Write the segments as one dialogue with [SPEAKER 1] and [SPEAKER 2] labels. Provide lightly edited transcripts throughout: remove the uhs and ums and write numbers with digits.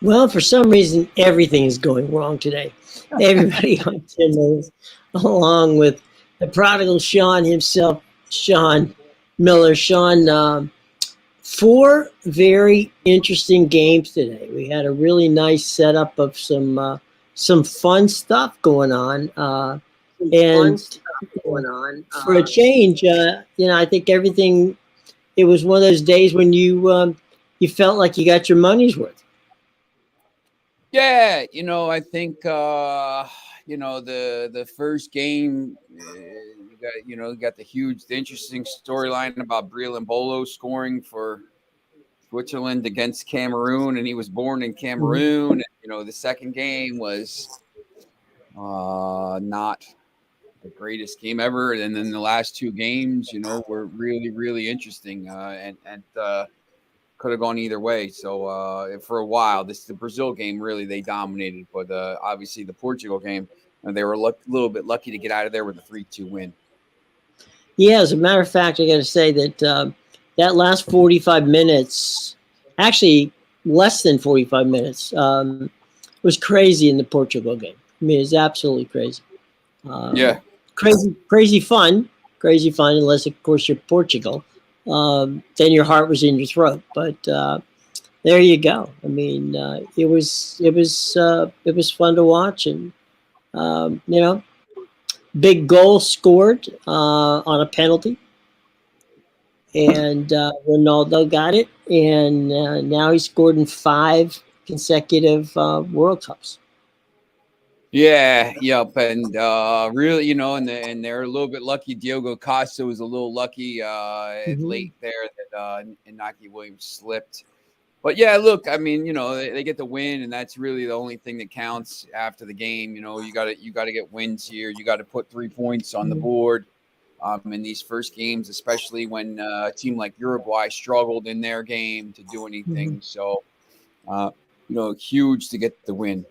[SPEAKER 1] Well, for some reason, everything is going wrong today. Everybody on 10 minutes, along with the prodigal Sean himself, Sean Miller. Sean, four very interesting games today. We had a really nice setup of some fun stuff going on. And for a change, I think everything. It was one of those days when you felt like you got your money's worth.
[SPEAKER 2] Yeah, I think the first game, you got the interesting storyline about Breel and Bolo scoring for Switzerland against Cameroon, and he was born in Cameroon. And, the second game was not the greatest game ever, and then the last two games, were really, really interesting, and could have gone either way. So for a while, the Brazil game, really they dominated, but obviously the Portugal game, they were a little bit lucky to get out of there with a 3-2 win.
[SPEAKER 1] Yeah, as a matter of fact, I got to say that that last 45 minutes, actually less than 45 minutes, was crazy in the Portugal game. I mean, it's absolutely crazy.
[SPEAKER 2] Yeah.
[SPEAKER 1] Crazy fun, unless, of course, you're Portugal. Then your heart was in your throat. But there you go. I mean, it was fun to watch, and big goal scored on a penalty, and Ronaldo got it, and now he scored in 5 consecutive World Cups.
[SPEAKER 2] Yeah, yep, and really, and they're a little bit lucky. Diogo Costa was a little lucky late there that Inaki Williams slipped. But yeah, look, I mean, they get the win, and that's really the only thing that counts after the game. You got to get wins here. You got to put 3 points on the board in these first games, especially when a team like Uruguay struggled in their game to do anything. So, huge to get the win.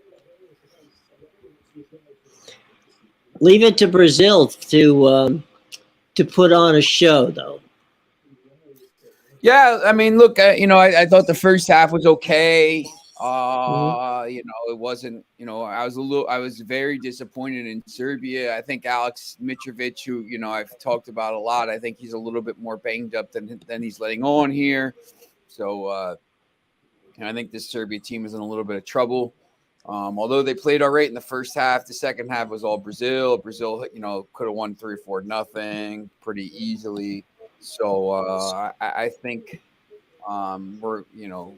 [SPEAKER 1] Leave it to Brazil to put on a show, though.
[SPEAKER 2] Yeah, I mean, look, I thought the first half was okay. It wasn't. I was very disappointed in Serbia. I think Alex Mitrovic, who I've talked about a lot, I think he's a little bit more banged up than he's letting on here. So I think this Serbia team is in a little bit of trouble. Although they played all right in the first half, the second half was all Brazil. Brazil, could have won 3-4-0 pretty easily. So I think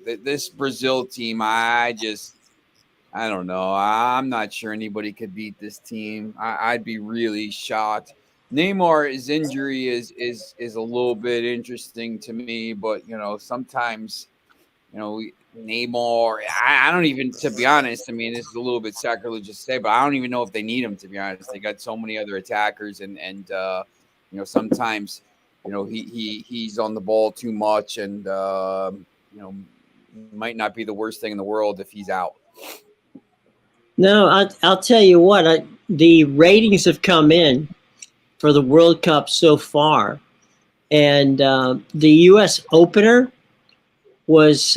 [SPEAKER 2] this Brazil team, I don't know. I'm not sure anybody could beat this team. I'd be really shocked. Neymar's injury is a little bit interesting to me, but sometimes Neymar, I don't even, to be honest, I mean, this is a little bit sacrilegious to say, but I don't even know if they need him, to be honest. They got so many other attackers, and sometimes, he's on the ball too much, and, might not be the worst thing in the world if he's out.
[SPEAKER 1] No, I'll tell you what, the ratings have come in for the World Cup so far, and the U.S. opener was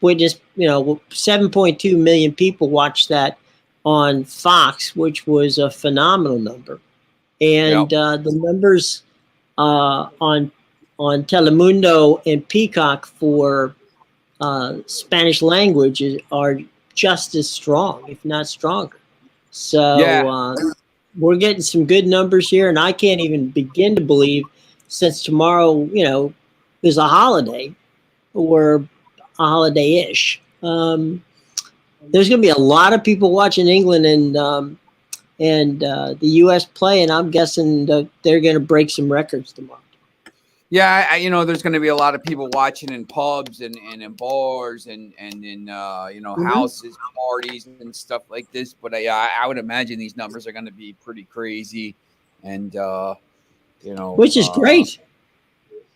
[SPEAKER 1] witnessed. 7.2 million people watched that on Fox, which was a phenomenal number, and the numbers on Telemundo and Peacock for Spanish language are just as strong, if not stronger. So we're getting some good numbers here, and I can't even begin to believe, since tomorrow, is a holiday, or a holiday-ish. There's going to be a lot of people watching England and the U.S. play, and I'm guessing that they're going to break some records tomorrow.
[SPEAKER 2] Yeah, there's going to be a lot of people watching in pubs and in bars and in houses, parties and stuff like this. But I would imagine these numbers are going to be pretty crazy, and
[SPEAKER 1] which is great.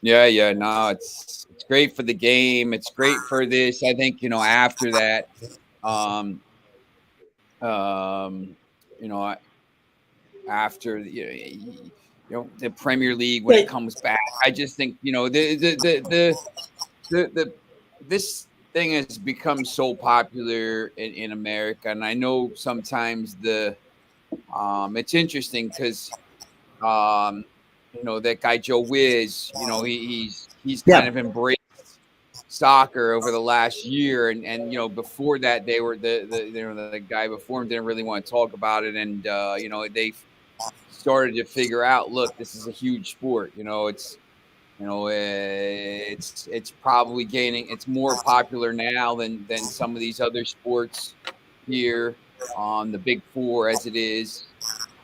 [SPEAKER 2] Yeah, no, it's great for the game. It's great for this. I think after that, after the Premier League, when it comes back, I just think this thing has become so popular in America, and I know sometimes it's interesting because that guy Joe Wiz, he's kind
[SPEAKER 1] Yeah.
[SPEAKER 2] of embraced soccer over the last year, and before that they were the guy before him didn't really want to talk about it, and they started to figure out, look, this is a huge sport. It's probably gaining. It's more popular now than some of these other sports here on the Big Four as it is,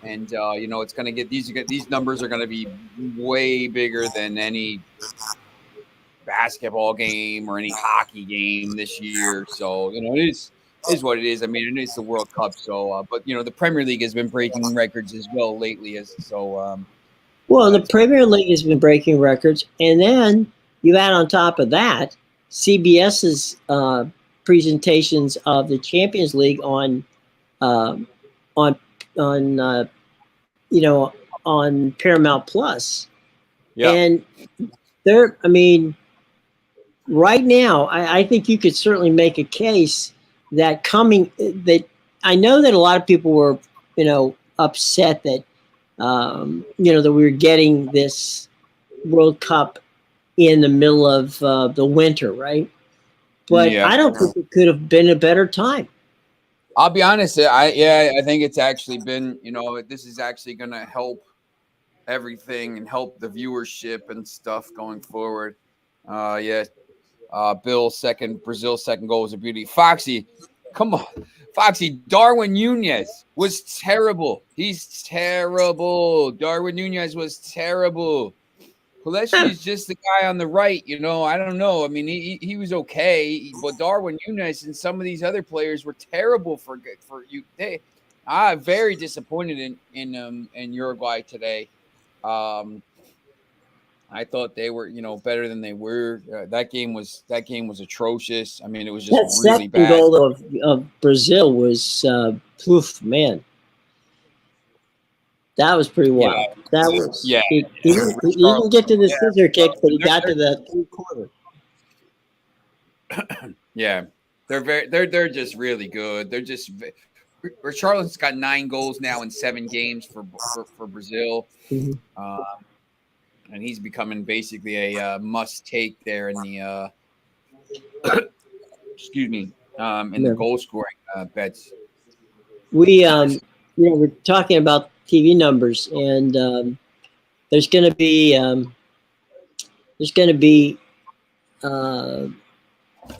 [SPEAKER 2] and it's going to get these numbers are going to be way bigger than any basketball game or any hockey game this year. So it is what it is. I mean, it is the World Cup. So, but the Premier League has been breaking records as well lately.
[SPEAKER 1] Well, the Premier League has been breaking records, and then you add on top of that CBS's presentations of the Champions League uh, on you know on Paramount Plus,
[SPEAKER 2] yeah,
[SPEAKER 1] and I mean, right now, I think you could certainly make a case that I know that a lot of people were upset that that we were getting this World Cup in the middle of the winter, right? But
[SPEAKER 2] yeah.
[SPEAKER 1] I don't think it could have been a better time.
[SPEAKER 2] I'll be honest. I think it's actually been. This is actually going to help everything and help the viewership and stuff going forward. Yeah. Brazil's second goal was a beauty. Foxy, come on. Foxy, Darwin Nunez was terrible. He's terrible. Darwin Nunez was terrible. Pulisic is just the guy on the right. I don't know. I mean, he was okay, but Darwin Nunez and some of these other players were terrible for you. I'm very disappointed in Uruguay today. I thought they were, better than they were. That game was atrocious. I mean, it was just
[SPEAKER 1] That
[SPEAKER 2] really
[SPEAKER 1] second
[SPEAKER 2] bad.
[SPEAKER 1] goal of Brazil was, poof, man. That was pretty
[SPEAKER 2] Yeah,
[SPEAKER 1] wild. That was
[SPEAKER 2] yeah.
[SPEAKER 1] he didn't get to the scissor kick, but he got
[SPEAKER 2] They're,
[SPEAKER 1] to the 3-quarter.
[SPEAKER 2] yeah, they're just really good. They're just Richarlison's got 9 goals now in 7 games for Brazil,
[SPEAKER 1] Mhm.
[SPEAKER 2] and he's becoming basically a must take there in the excuse me in the
[SPEAKER 1] Yeah.
[SPEAKER 2] goal scoring bets.
[SPEAKER 1] We're talking about TV numbers, and there's going to be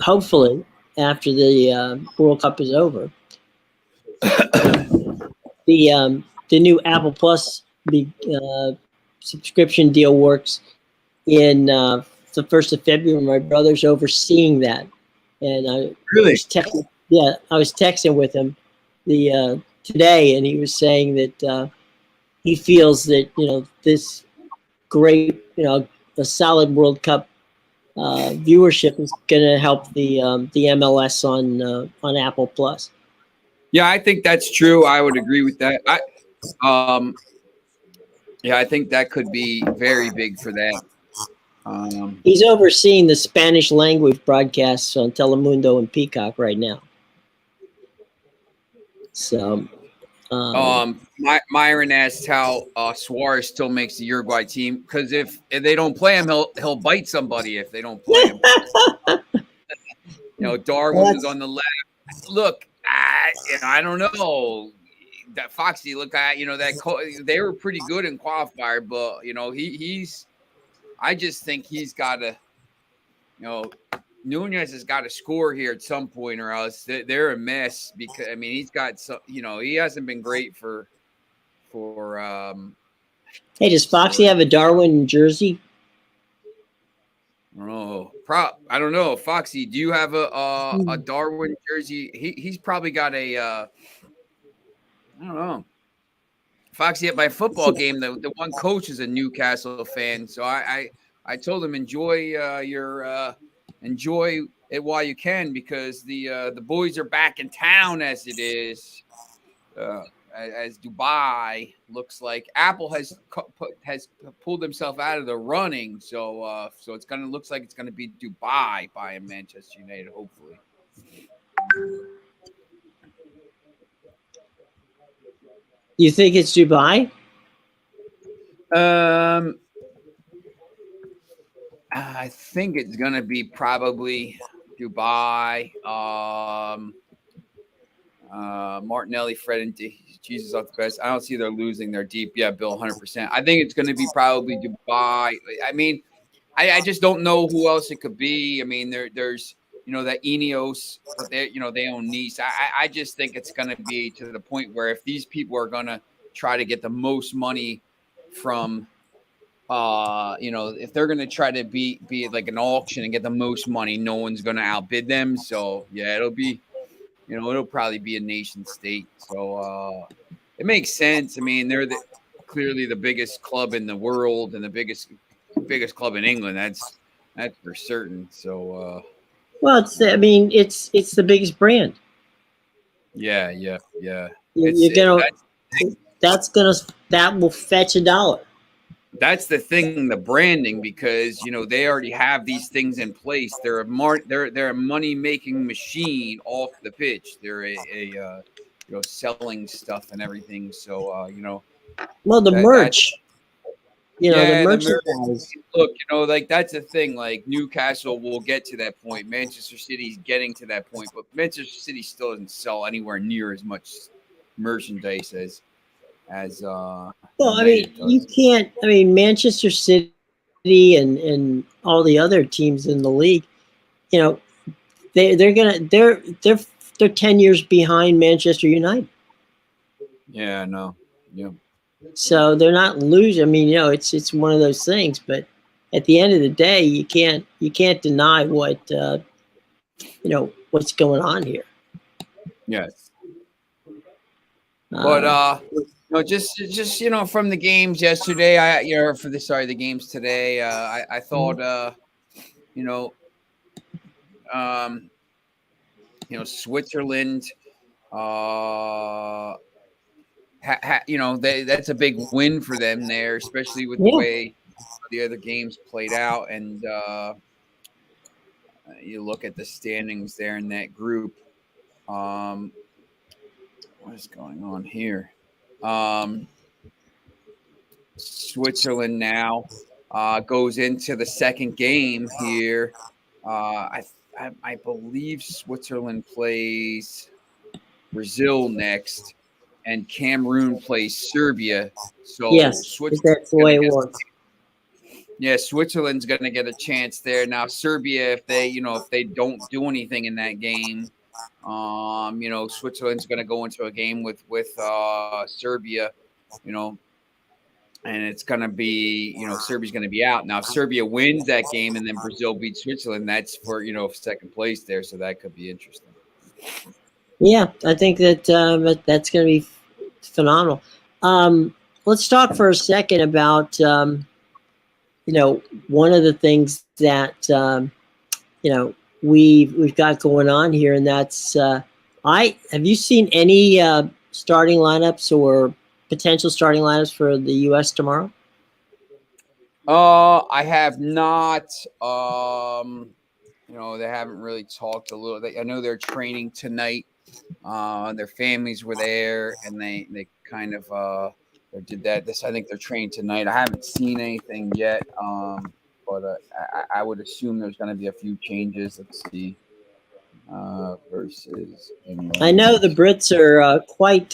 [SPEAKER 1] hopefully after the World Cup is over, the new Apple Plus subscription deal works in the 1st of February. My brother's overseeing that, and I
[SPEAKER 2] Really?
[SPEAKER 1] I was texting with him today, and he was saying that he feels that this great a solid World Cup viewership is going to help the MLS on Apple Plus.
[SPEAKER 2] Yeah, I think that's true. I would agree with that. I think that could be very big for that.
[SPEAKER 1] He's overseeing the Spanish language broadcasts on Telemundo and Peacock right now. So,
[SPEAKER 2] Myron asked how Suarez still makes the Uruguay team, because if they don't play him, he'll bite somebody if they don't play him. Darwin was on the left. Look, I don't know. That Foxy, look at they were pretty good in qualifier, but he's. I just think he's got to, Nunez has got to score here at some point, or else they're a mess. Because he's got some, he hasn't been great for.
[SPEAKER 1] Hey, does Foxy have a Darwin jersey?
[SPEAKER 2] I don't know. Foxy, do you have a Darwin jersey? He's probably got a. I don't know. Foxy, at my football game, the one coach is a Newcastle fan, so I told him enjoy enjoy it while you can, because the boys are back in town as it is. as Dubai looks like Apple has pulled himself out of the running. So so looks like it's gonna be Dubai buying Manchester United, hopefully.
[SPEAKER 1] You think it's Dubai?
[SPEAKER 2] I think it's gonna be probably Dubai. Martinelli, Fred, and Jesus off the best. I don't see they're losing. They're deep. Yeah, Bill, 100%. I think it's going to be probably Dubai. I mean, I just don't know who else it could be. I mean, there's that Ineos, but they own Nice. I just think it's going to be to the point where if these people are going to try to get the most money from, if they're going to try to be like an auction and get the most money, no one's going to outbid them. So yeah, it'll probably be a nation state. So it makes sense. I mean, they're clearly the biggest club in the world and the biggest club in England. That's for certain. So
[SPEAKER 1] well, it's the biggest brand.
[SPEAKER 2] Yeah.
[SPEAKER 1] That will fetch $1.
[SPEAKER 2] That's the thing, the branding, because they already have these things in place. They're a money making machine off the pitch. They're a selling stuff and everything. So
[SPEAKER 1] well, the merch, the merchandise.
[SPEAKER 2] Look, like that's the thing. Like Newcastle will get to that point. Manchester City's getting to that point, but Manchester City still doesn't sell anywhere near as much merchandise as
[SPEAKER 1] well, I mean, you can't. I mean, Manchester City and all the other teams in the league, they're 10 years behind Manchester United.
[SPEAKER 2] Yeah, no, yeah.
[SPEAKER 1] So they're not losing. I mean, it's one of those things. But at the end of the day, you can't deny what's going on here.
[SPEAKER 2] Yes. But just from the games yesterday, the games today, I thought Switzerland, that's a big win for them there, especially with the way the other games played out. And you look at the standings there in that group. What is going on here? Switzerland now goes into the second game here. I believe Switzerland plays Brazil next, and Cameroon plays Serbia. So
[SPEAKER 1] yes, that's the way it works.
[SPEAKER 2] Yeah, Switzerland's going to get a chance there. Now Serbia, if they don't do anything in that game, Switzerland's going to go into a game with Serbia, and it's going to be, Serbia's going to be out. Now, if Serbia wins that game and then Brazil beats Switzerland, that's for, second place there. So that could be interesting.
[SPEAKER 1] Yeah, I think that's going to be phenomenal. Let's talk for a second about, one of the things that, we've got going on here, and that's have you seen any starting lineups or potential starting lineups for the U.S. tomorrow?
[SPEAKER 2] I have not. They haven't really talked a little. I know they're training tonight. Their families were there, and they kind of did that. I think they're training tonight. I haven't seen anything yet. But I would assume there's going to be a few changes. Let's see. Versus England.
[SPEAKER 1] I know the Brits are quite.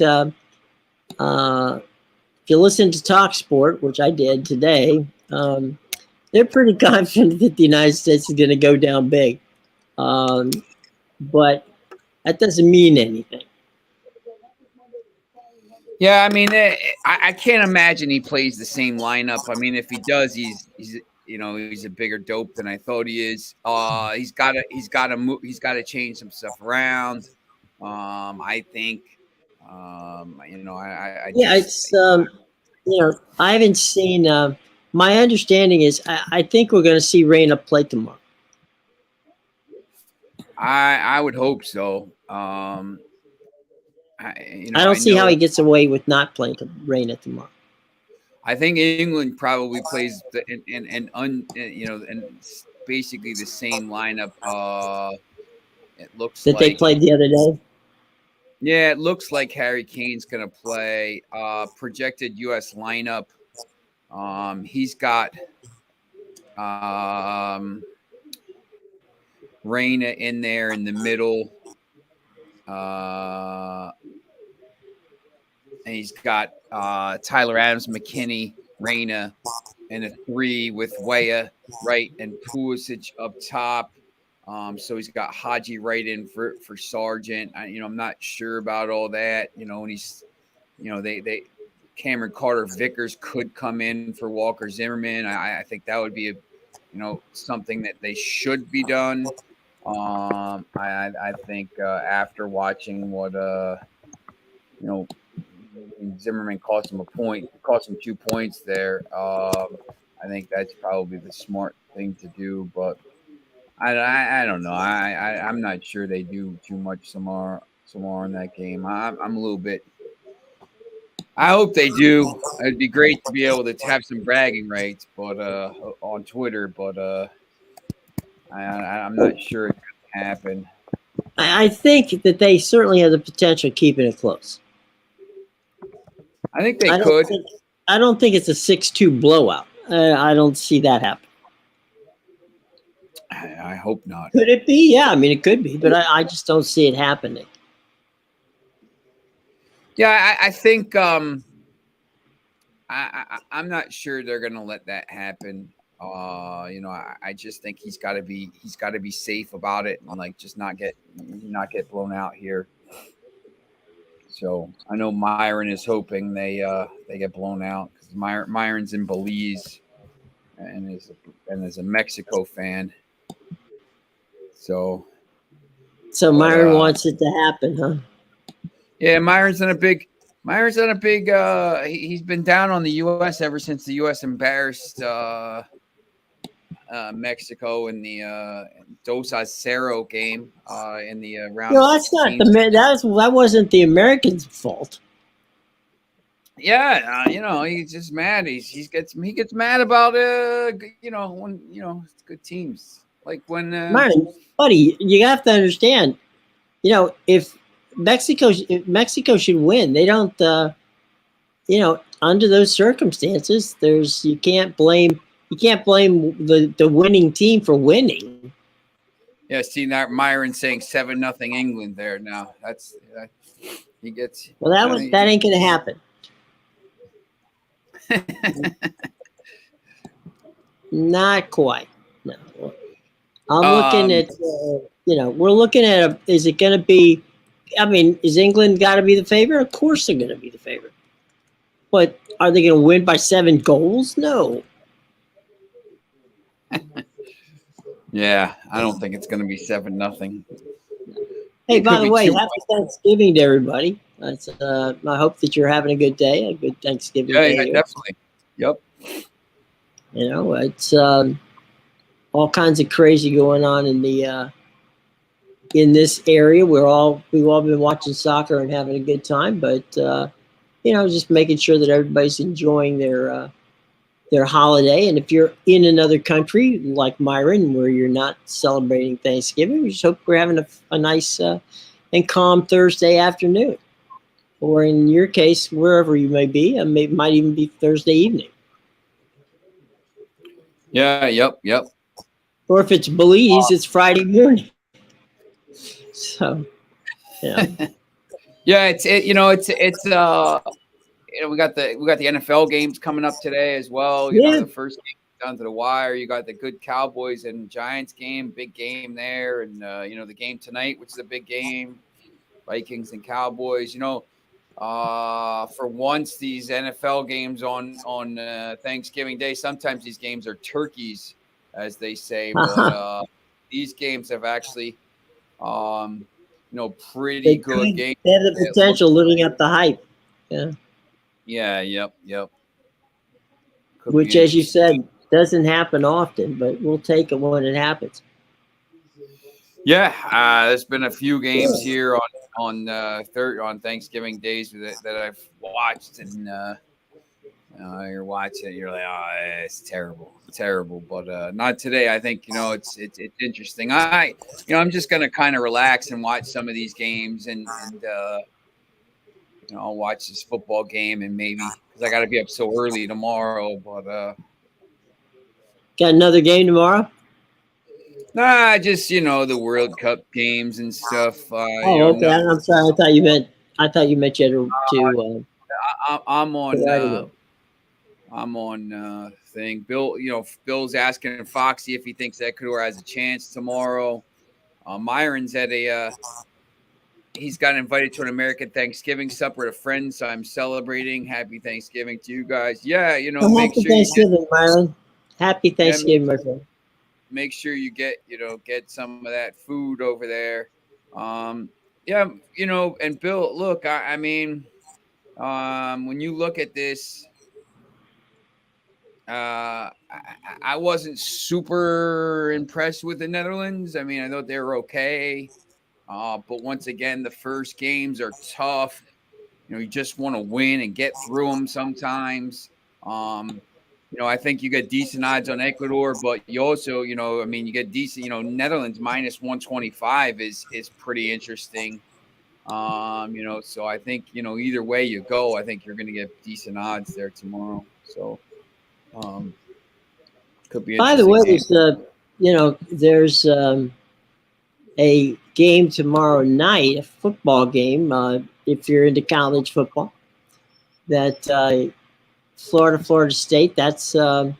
[SPEAKER 1] If you listen to TalkSport, which I did today, they're pretty confident that the United States is going to go down big. But that doesn't mean anything.
[SPEAKER 2] Yeah, I mean, I can't imagine he plays the same lineup. I mean, if he does, he's a bigger dope than I thought he is. He's got to change some stuff around. I think.
[SPEAKER 1] I haven't seen. My understanding is, I think we're going to see Reyna play tomorrow.
[SPEAKER 2] I would hope so.
[SPEAKER 1] I don't see how he gets away with not playing Reina tomorrow.
[SPEAKER 2] I think England probably plays and basically the same lineup. It looks
[SPEAKER 1] that
[SPEAKER 2] like
[SPEAKER 1] they played the other day.
[SPEAKER 2] Yeah, it looks like Harry Kane's going to play. Projected U.S. lineup. He's got Reina in there in the middle. And he's got Tyler Adams, McKinney, Reina, and a 3 with Weah, right, and Pulisic up top. So he's got Haji right in for Sargent. I'm not sure about all that. When he's, they Cameron Carter Vickers could come in for Walker Zimmerman. I think that would be something that they should be done. I think after watching what Zimmerman cost him 2 points there. I think that's probably the smart thing to do, but I don't know. I'm not sure they do too much tomorrow in that game. I'm a little bit. I hope they do. It'd be great to be able to have some bragging rights, but on Twitter. But I'm not sure it could happen.
[SPEAKER 1] I think that they certainly have the potential of keeping it close.
[SPEAKER 2] I think they could.
[SPEAKER 1] I don't think it's a 6-2 blowout. I don't see that happen.
[SPEAKER 2] I hope not.
[SPEAKER 1] Could it be? Yeah, I mean, it could be, but I just don't see it happening.
[SPEAKER 2] Yeah, I think I'm not sure they're going to let that happen. I just think he's got to be safe about it and just not get blown out here. So I know Myron is hoping they get blown out because Myron's in Belize and is a Mexico fan. So
[SPEAKER 1] Myron wants it to happen, huh?
[SPEAKER 2] Yeah, Myron's on a big. He's been down on the U.S. ever since the U.S. embarrassed Mexico in the Dos Acero game in the round.
[SPEAKER 1] No, that's not that wasn't the Americans' fault.
[SPEAKER 2] Yeah, he's just mad. He gets mad about when it's good teams like when
[SPEAKER 1] Myron, buddy, you have to understand. If Mexico should win, they don't. Under those circumstances, you can't blame the winning team for winning.
[SPEAKER 2] Yeah, see now Myron saying 7-0 England there. Now he gets.
[SPEAKER 1] Well, that ain't gonna happen. Not quite. No, I'm looking at. We're looking at is it going to be? I mean, is England got to be the favorite? Of course, they're going to be the favorite. But are they going to win by 7 goals? No.
[SPEAKER 2] Yeah, I don't think it's going to be 7-0.
[SPEAKER 1] Hey, by the way, happy Thanksgiving to everybody. I hope that you're having a good day, a good Thanksgiving day.
[SPEAKER 2] Yeah, definitely. Yep.
[SPEAKER 1] It's all kinds of crazy going on in this area. We've all been watching soccer and having a good time, but just making sure that everybody's enjoying their holiday. And if you're in another country like Myron, where you're not celebrating Thanksgiving, we just hope we're having a nice and calm Thursday afternoon, or in your case, wherever you may be, it might even be Thursday evening.
[SPEAKER 2] Yeah. Yep.
[SPEAKER 1] Or if it's Belize, it's Friday morning. So, yeah.
[SPEAKER 2] Yeah, we got the NFL games coming up today as well. The first game down to the wire. You got the good Cowboys and Giants game, big game there, and the game tonight, which is a big game, Vikings and Cowboys. For once, these NFL games on Thanksgiving Day. Sometimes these games are turkeys, as they say, but these games have actually, pretty good games.
[SPEAKER 1] They have the potential living up the hype. Yeah.
[SPEAKER 2] Yeah. Yep.
[SPEAKER 1] Which, as you said, doesn't happen often, but we'll take it when it happens.
[SPEAKER 2] Yeah, there's been a few games here on Thanksgiving days that I've watched, and you're watching it, you're like, oh, it's terrible. But not today. I think it's interesting. I'm just gonna kind of relax and watch some of these games, and I'll watch this football game, and maybe because I got to be up so early tomorrow. But
[SPEAKER 1] Got another game tomorrow?
[SPEAKER 2] nah, just the World Cup games and stuff.
[SPEAKER 1] Oh, okay.
[SPEAKER 2] No,
[SPEAKER 1] I'm sorry. I thought you meant you had to
[SPEAKER 2] I'm on.
[SPEAKER 1] right away.
[SPEAKER 2] I'm on thing. Bill, Bill's asking Foxy if he thinks Ecuador has a chance tomorrow. Myron's at he's got invited to an American Thanksgiving supper at a friend, so I'm celebrating. Happy Thanksgiving to you guys. Yeah,
[SPEAKER 1] Well,
[SPEAKER 2] make
[SPEAKER 1] happy
[SPEAKER 2] sure you
[SPEAKER 1] Thanksgiving, Myron. Happy Thanksgiving, my friend.
[SPEAKER 2] make sure you get some of that food over there. Yeah, and Bill, look, I mean, when you look at this, I wasn't super impressed with the Netherlands. I mean, I thought they were okay. But once again, the first games are tough. You just want to win and get through them sometimes. I think you get decent odds on Ecuador, but you also, I mean, you get decent, Netherlands minus 125 is pretty interesting. So I think, either way you go, I think you're going to get decent odds there tomorrow. So, could be
[SPEAKER 1] By the
[SPEAKER 2] interesting
[SPEAKER 1] way,
[SPEAKER 2] game.
[SPEAKER 1] there's a game tomorrow night, a football game. If you're into college football, that Florida State. That's this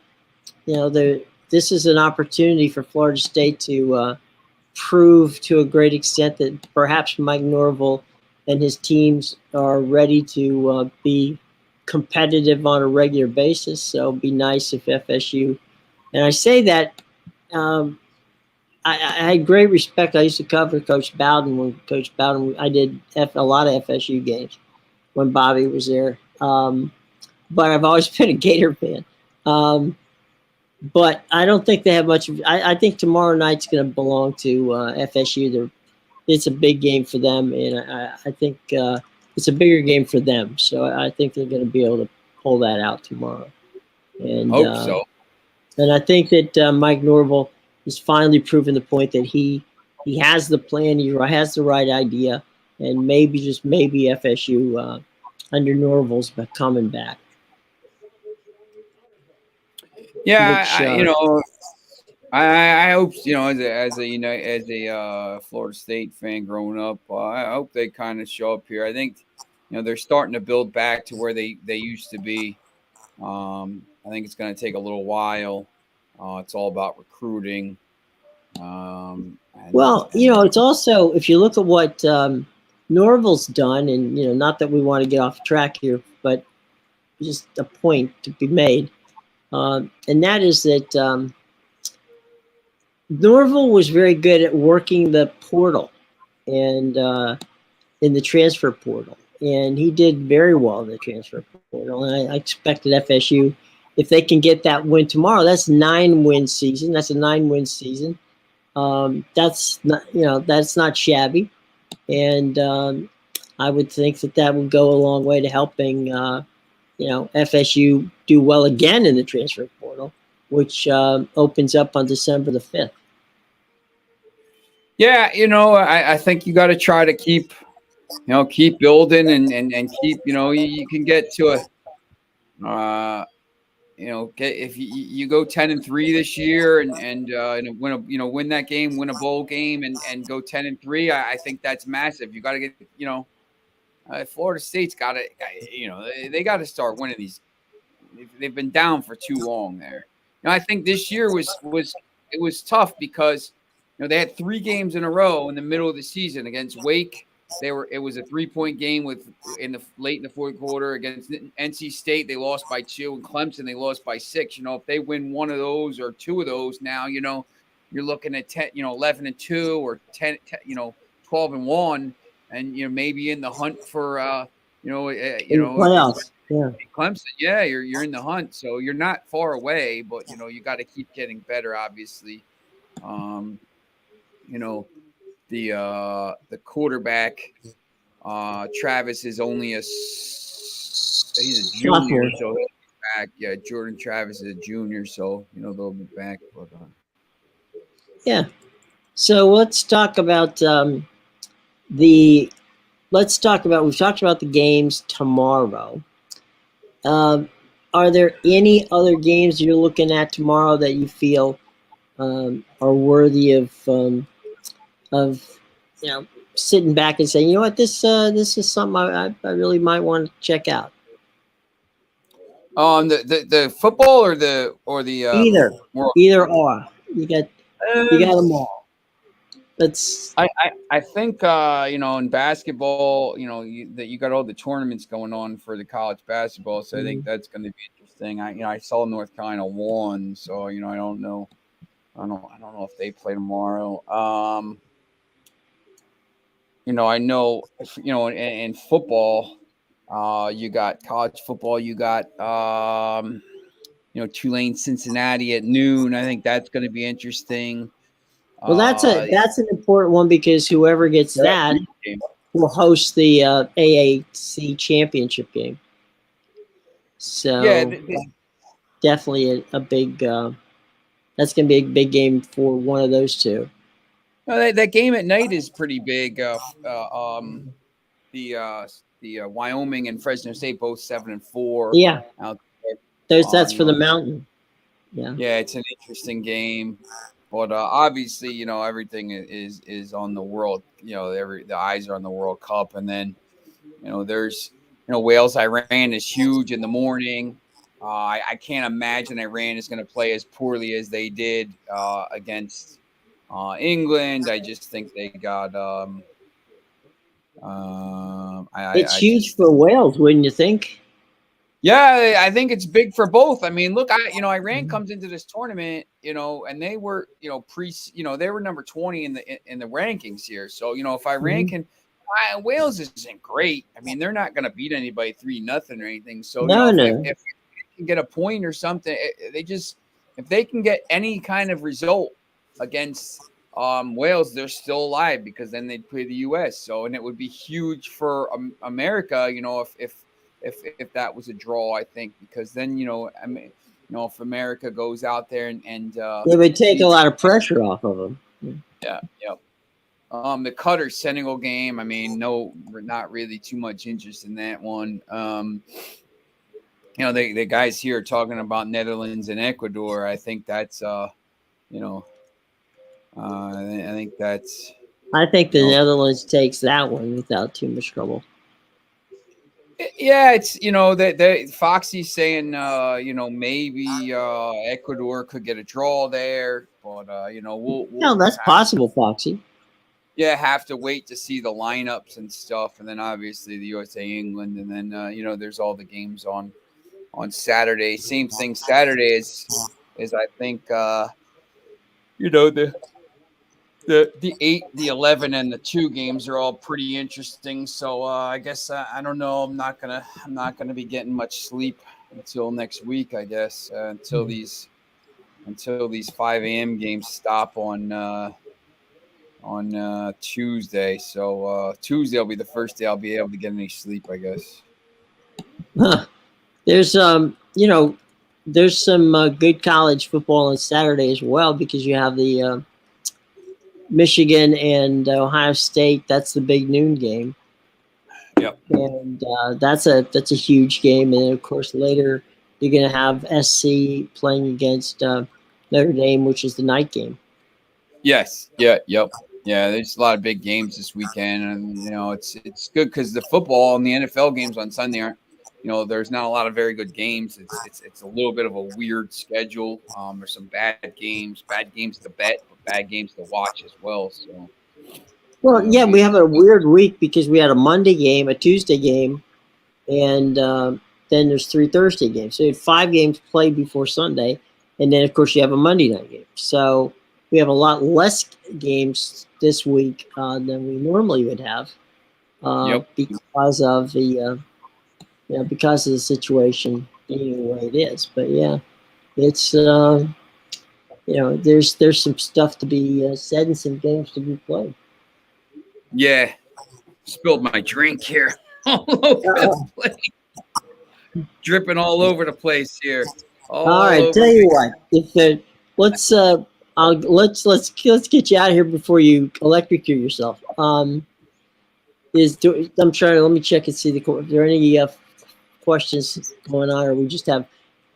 [SPEAKER 1] is an opportunity for Florida State to prove to a great extent that perhaps Mike Norvell and his teams are ready to be competitive on a regular basis. So it'd be nice if FSU, and I say that I had great respect. I used to cover Coach Bowden I did a lot of FSU games when Bobby was there. But I've always been a Gator fan. But I don't think they have much. I think tomorrow night's going to belong to FSU. It's a big game for them, and I think it's a bigger game for them. So I think they're going to be able to pull that out tomorrow. And
[SPEAKER 2] Hope so.
[SPEAKER 1] And I think that Mike Norvell has finally proven the point that he has the plan, he has the right idea, and maybe just maybe FSU under Norvell's coming back.
[SPEAKER 2] Yeah, which, I hope as a Florida State fan growing up, I hope they kind of show up here. I think they're starting to build back to where they used to be. I think it's going to take a little while. It's all about recruiting.
[SPEAKER 1] It's also, if you look at what Norvell's done, and not that we want to get off track here, but just a point to be made, and that is that Norvell was very good at working the portal and in the transfer portal, and he did very well in the transfer portal. And I expected FSU, if they can get that win tomorrow, that's 9-win season. That's a 9-win season. That's not shabby, and I would think that would go a long way to helping FSU do well again in the transfer portal, which opens up on December the 5th.
[SPEAKER 2] Yeah, I think you got to try to keep building and keep, you can get to if you go 10-3 this year and win that game, win a bowl game and go 10-3, I think that's massive. You got to get, Florida State's got to, they got to start winning these. They've been down for too long there. I think this year it was tough because they had 3 games in a row in the middle of the season against Wake. It was a 3-point game late in the fourth quarter against NC State. They lost by 2, and Clemson they lost by 6. If they win one of those or 2 of those now, you're looking at 10, 11-2 or 10, 12-1, and maybe in the hunt for
[SPEAKER 1] playoffs. Yeah,
[SPEAKER 2] Clemson. Yeah, you're in the hunt, so you're not far away, but you got to keep getting better, obviously. The quarterback Travis is only he's a junior,
[SPEAKER 1] Sophomore.
[SPEAKER 2] so he'll be back. Yeah, Jordan Travis is a junior, so they'll be back. But,
[SPEAKER 1] Yeah. So let's talk about the. Let's talk about. We've talked about the games tomorrow. Um, are there any other games you're looking at tomorrow that you feel are worthy of sitting back and saying, you know what, this is something I really might want to check out.
[SPEAKER 2] the football or the
[SPEAKER 1] Either,
[SPEAKER 2] world.
[SPEAKER 1] either or. You got them all. That's
[SPEAKER 2] I think in basketball, that you got all the tournaments going on for the college basketball, so I think that's going to be interesting. I saw North Carolina won, so I don't know. I don't know if they play tomorrow. I know in football, you got college football, you got Tulane Cincinnati at noon. I think that's going to be interesting.
[SPEAKER 1] well, that's an important one because whoever gets that will host the AAC championship game. So
[SPEAKER 2] yeah,
[SPEAKER 1] definitely a big. That's going to be a big game for one of those two.
[SPEAKER 2] no, that game at night is pretty big. The Wyoming and Fresno State both 7-4.
[SPEAKER 1] Yeah,
[SPEAKER 2] out
[SPEAKER 1] there. That's for the mountain. Yeah,
[SPEAKER 2] yeah, it's an interesting game, but obviously, everything is on the world. The eyes are on the World Cup, and then there's Wales Iran is huge in the morning. I can't imagine Iran is going to play as poorly as they did against England. I just think they got.
[SPEAKER 1] it's huge for Wales, wouldn't you think?
[SPEAKER 2] Yeah, I think it's big for both. I mean, look, Iran comes into this tournament, and they were, they were number 20 in the rankings here. So, if Iran can, Wales isn't great. I mean, they're not going to beat anybody 3-0 or anything. So, if they can get a point or something, if they can get any kind of result against Wales, they're still alive because then they'd play the U.S. So, and it would be huge for America, if that was a draw, I think, because then if America goes out there and
[SPEAKER 1] it would take a lot of pressure off of them.
[SPEAKER 2] Yeah. The Qatar Senegal game, I mean, no, not really too much interest in that one. The guys here are talking about Netherlands and Ecuador. I think that's I think that's.
[SPEAKER 1] I think the Netherlands takes that one without too much trouble.
[SPEAKER 2] Yeah, it's that Foxy's saying maybe Ecuador could get a draw there, but we'll
[SPEAKER 1] that's possible, Foxy.
[SPEAKER 2] Yeah, have to wait to see the lineups and stuff, and then obviously the USA England, and then there's all the games on Saturday. Same thing Saturday is I think the 8, the 11, and the 2 games are all pretty interesting. So I guess I don't know. I'm not gonna be getting much sleep until next week. I guess until these 5 a.m. games stop on Tuesday. So Tuesday will be the first day I'll be able to get any sleep, I guess.
[SPEAKER 1] Huh. There's there's some good college football on Saturday as well because you have the Michigan and Ohio State. That's the big noon game.
[SPEAKER 2] Yep.
[SPEAKER 1] And that's a huge game. And of course, later you're going to have SC playing against Notre Dame, which is the night game.
[SPEAKER 2] Yes. Yeah. Yep. Yeah. There's a lot of big games this weekend, and it's good because the football and the NFL games on Sunday aren't. There's not a lot of very good games. It's a little bit of a weird schedule. There's some bad games to bet, but bad games to watch as well. So,
[SPEAKER 1] well, yeah, we have a weird week because we had a Monday game, a Tuesday game, and then there's 3 Thursday games. So you had 5 games played before Sunday, and then of course you have a Monday night game. So we have a lot less games this week than we normally would have because of the. Because of the situation being the way it is. But yeah, it's there's some stuff to be said and some games to be played.
[SPEAKER 2] Yeah, Spilled my drink here all over the place. Dripping all over the place here.
[SPEAKER 1] All right, tell you what. Let's get you out of here before you electrocute yourself. I'm trying to let me check and see if there are any questions going on, or we just have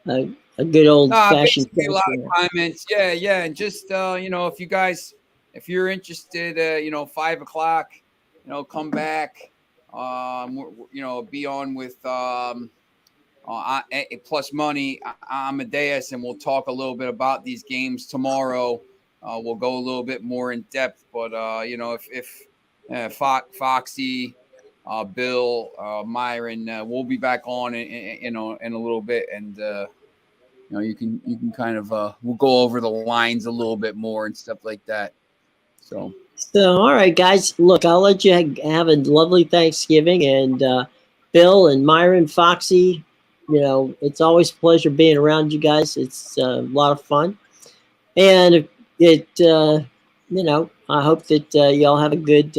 [SPEAKER 1] a good old fashioned.
[SPEAKER 2] A lot of comments. Yeah, and just if you're interested, 5 o'clock, come back. Be on with Plus Money, Amadeus, and we'll talk a little bit about these games tomorrow. We'll go a little bit more in depth, but if Foxy, Bill, Myron, we'll be back on in a little bit, and you can kind of we'll go over the lines a little bit more and stuff like that. So
[SPEAKER 1] all right, guys. Look, I'll let you have a lovely Thanksgiving, and Bill and Myron, Foxy. It's always a pleasure being around you guys. It's a lot of fun, and I hope that y'all have a good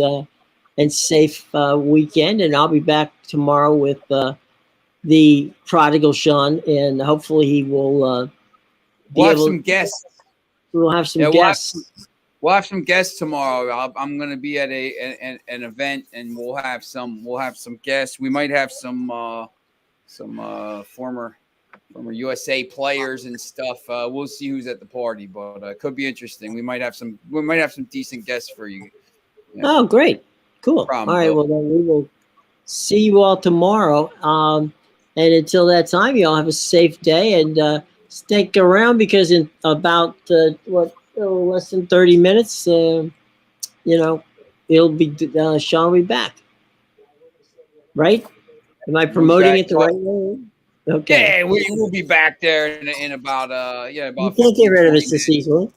[SPEAKER 1] and safe weekend. And I'll be back tomorrow with the prodigal Sean, and hopefully he will.
[SPEAKER 2] We'll have some guests.
[SPEAKER 1] We'll have some guests.
[SPEAKER 2] We'll have some guests tomorrow. I'm going to be at an event, and we'll have some guests. We might have some former USA players and stuff. We'll see who's at the party, but it could be interesting. We might have some decent guests for you.
[SPEAKER 1] Yeah. Oh, great. Cool. All right. Well, then we will see you all tomorrow. And until that time, you all have a safe day, and stick around, because in about less than 30 minutes, it'll be Sean will be back. Right? Am I promoting it the right way? Okay.
[SPEAKER 2] Yeah, we'll be back there in about about.
[SPEAKER 1] You can't get rid of us this season.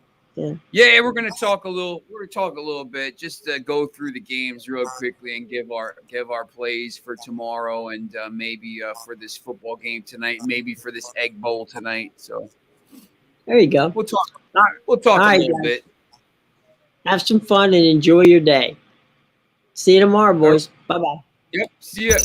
[SPEAKER 2] Yeah, we're gonna talk a little bit, just to go through the games real quickly and give our plays for tomorrow, and maybe for this football game tonight, maybe for this Egg Bowl tonight. So
[SPEAKER 1] there you go.
[SPEAKER 2] We'll talk a little bit.
[SPEAKER 1] Have some fun and enjoy your day. See you tomorrow, boys. Bye-bye.
[SPEAKER 2] Yep. See ya.